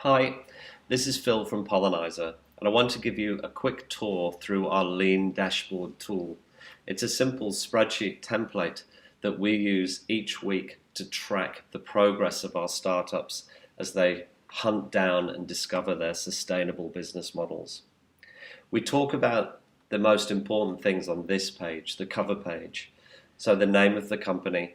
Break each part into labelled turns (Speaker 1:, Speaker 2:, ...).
Speaker 1: Hi, this is Phil from Pollenizer, and I want to give you a quick tour through our Lean Dashboard tool. It's a simple spreadsheet template that we use each week to track the progress of our startups as they hunt down and discover their sustainable business models. We talk about the most important things on this page, the cover page. So the name of the company,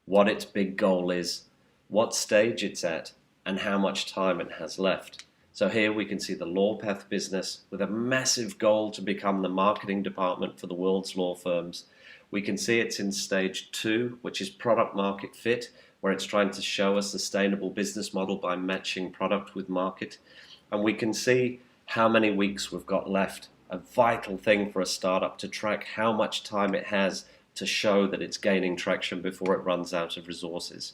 Speaker 1: what its big goal is, what stage it's at, and how much time it has left. So here we can see the LawPath business with a massive goal to become the marketing department for the world's law firms. We can see it's in stage 2, which is product market fit, where it's trying to show a sustainable business model by matching product with market. And we can see how many weeks we've got left, a vital thing for a startup to track how much time it has to show that it's gaining traction before it runs out of resources.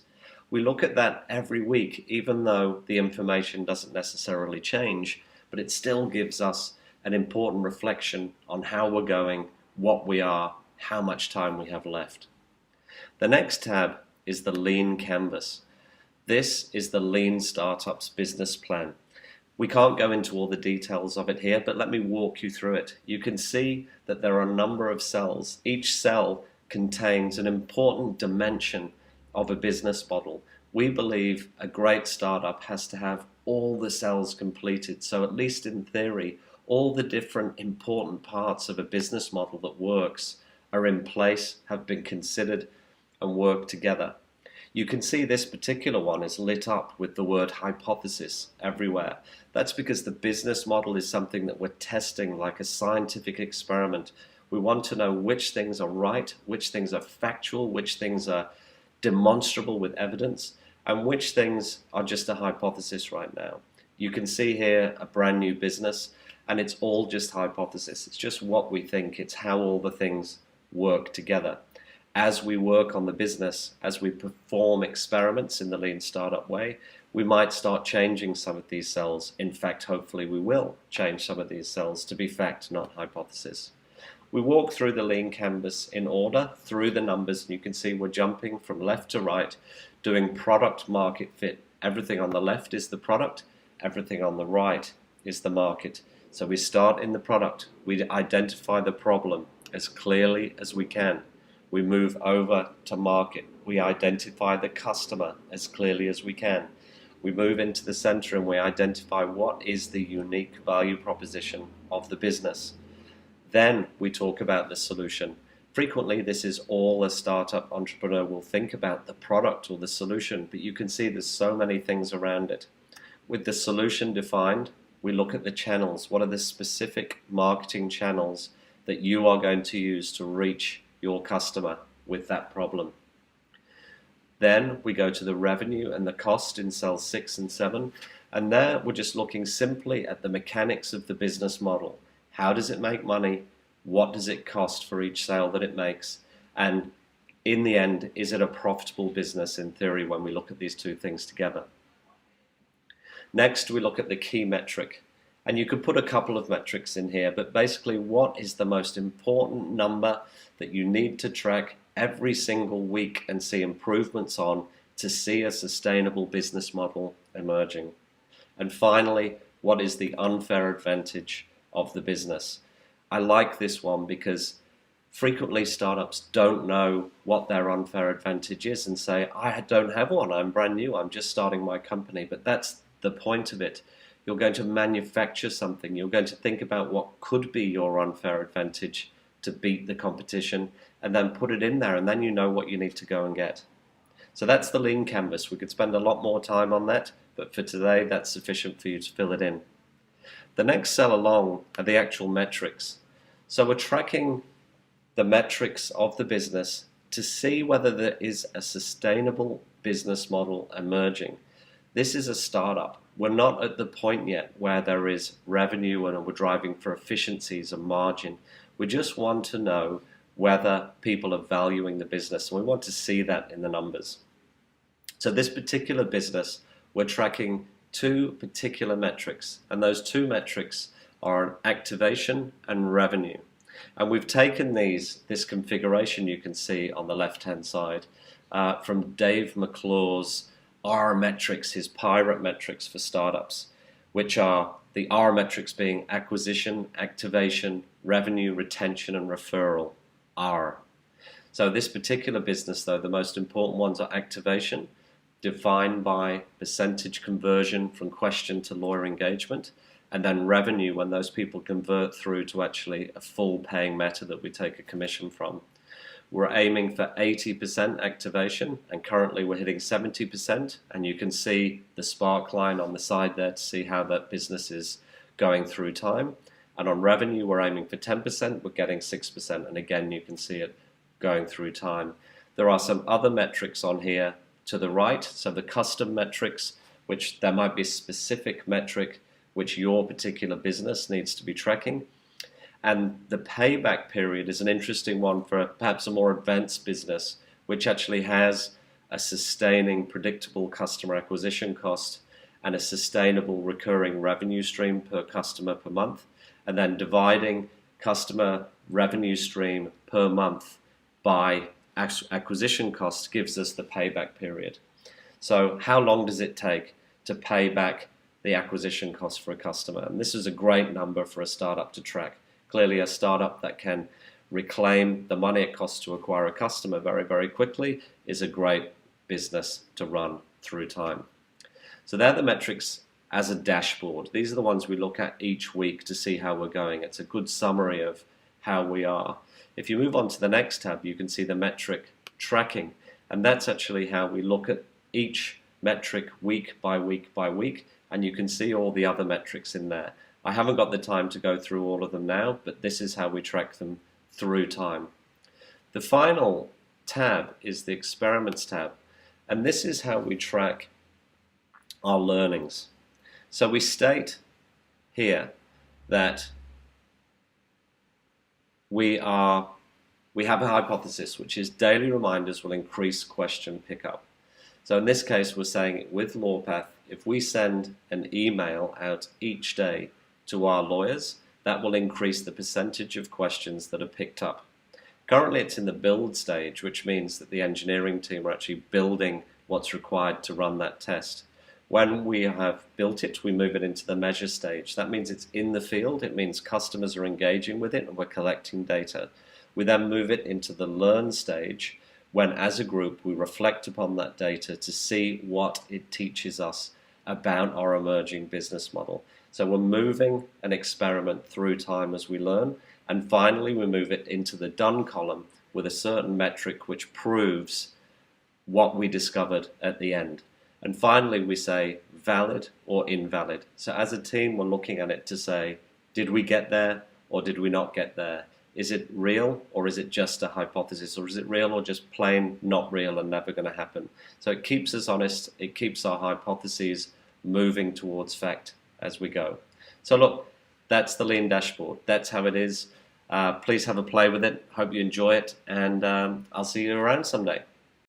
Speaker 1: We look at that every week, even though the information doesn't necessarily change, but it still gives us an important reflection on how we're going, what we are, how much time we have left. The next tab is the Lean Canvas. This is the Lean Startup's business plan. We can't go into all the details of it here, but let me walk you through it. You can see that there are a number of cells. Each cell contains an important dimension of a business model. We believe a great startup has to have all the cells completed. So at least in theory, all the different important parts of a business model that works are in place, have been considered, and work together. You can see this particular one is lit up with the word hypothesis everywhere. That's because the business model is something that we're testing like a scientific experiment. We want to know which things are right, which things are factual, which things are demonstrable with evidence, and which things are just a hypothesis right now. You can see here a brand new business, and it's all just hypothesis. It's just what we think. It's how all the things work together. As we work on the business, as we perform experiments in the Lean Startup way, we might start changing some of these cells. In fact, hopefully we will change some of these cells to be fact, not hypothesis. We walk through the Lean Canvas in order, through the numbers, and you can see we're jumping from left to right, doing product market fit. Everything on the left is the product, everything on the right is the market. So we start in the product, we identify the problem as clearly as we can. We move over to market, we identify the customer as clearly as we can. We move into the center and we identify what is the unique value proposition of the business. Then we talk about the solution. Frequently, this is all a startup entrepreneur will think about, the product or the solution, but you can see there's so many things around it. With the solution defined, we look at the channels. What are the specific marketing channels that you are going to use to reach your customer with that problem? Then we go to the revenue and the cost in cells 6 and 7, and there we're just looking simply at the mechanics of the business model. How does it make money? What does it cost for each sale that it makes? And in the end, is it a profitable business in theory when we look at these two things together? Next, we look at the key metric. And you could put a couple of metrics in here, but basically what is the most important number that you need to track every single week and see improvements on to see a sustainable business model emerging? And finally, what is the unfair advantage of the business? I like this one because frequently startups don't know what their unfair advantage is and say, I don't have one, I'm brand new, I'm just starting my company. But that's the point of it. You're going to manufacture something, you're going to think about what could be your unfair advantage to beat the competition and then put it in there, and then you know what you need to go and get. So that's the Lean Canvas. We could spend a lot more time on that, but for today that's sufficient for you to fill it in. The next cell along are the actual metrics. So we're tracking the metrics of the business to see whether there is a sustainable business model emerging. This is a startup. We're not at the point yet where there is revenue and we're driving for efficiencies and margin. We just want to know whether people are valuing the business, and we want to see that in the numbers. So this particular business, we're tracking two particular metrics, and those two metrics are activation and revenue. And we've taken this configuration you can see on the left hand side from Dave McClure's R metrics, his pirate metrics for startups, which are the R metrics being acquisition, activation, revenue, retention, and referral, R. So this particular business, though, the most important ones are activation, defined by percentage conversion from question to lawyer engagement, and then revenue when those people convert through to actually a full paying meta that we take a commission from. We're aiming for 80% activation, and currently we're hitting 70%, and you can see the spark line on the side there to see how that business is going through time. And on revenue, we're aiming for 10%, we're getting 6%, and again, you can see it going through time. There are some other metrics on here to the right, so the custom metrics, which there might be a specific metric which your particular business needs to be tracking. And the payback period is an interesting one for perhaps a more advanced business, which actually has a sustaining, predictable customer acquisition cost and a sustainable recurring revenue stream per customer per month, and then dividing customer revenue stream per month by acquisition costs gives us the payback period. So how long does it take to pay back the acquisition cost for a customer? And this is a great number for a startup to track. Clearly, a startup that can reclaim the money it costs to acquire a customer very, very quickly is a great business to run through time. So they're the metrics as a dashboard. These are the ones we look at each week to see how we're going. It's a good summary of how we are. If you move on to the next tab, you can see the metric tracking, and that's actually how we look at each metric week by week by week, and you can see all the other metrics in there. I haven't got the time to go through all of them now, but this is how we track them through time. The final tab is the experiments tab, and this is how we track our learnings. So we state here that we have a hypothesis, which is daily reminders will increase question pickup. So in this case, we're saying with LawPath, if we send an email out each day to our lawyers, that will increase the percentage of questions that are picked up. Currently, it's in the build stage, which means that the engineering team are actually building what's required to run that test. When we have built it, we move it into the measure stage. That means it's in the field. It means customers are engaging with it and we're collecting data. We then move it into the learn stage, when as a group we reflect upon that data to see what it teaches us about our emerging business model. So we're moving an experiment through time as we learn, and finally we move it into the done column with a certain metric which proves what we discovered at the end. And finally we say valid or invalid. So as a team we're looking at it to say, did we get there or did we not get there? Is it real or is it just a hypothesis, or is it real or just plain not real and never going to happen? So it keeps us honest, it keeps our hypotheses moving towards fact as we go. So look, that's the Lean Dashboard. That's how it is. Please have a play with it. Hope you enjoy it, and I'll see you around someday.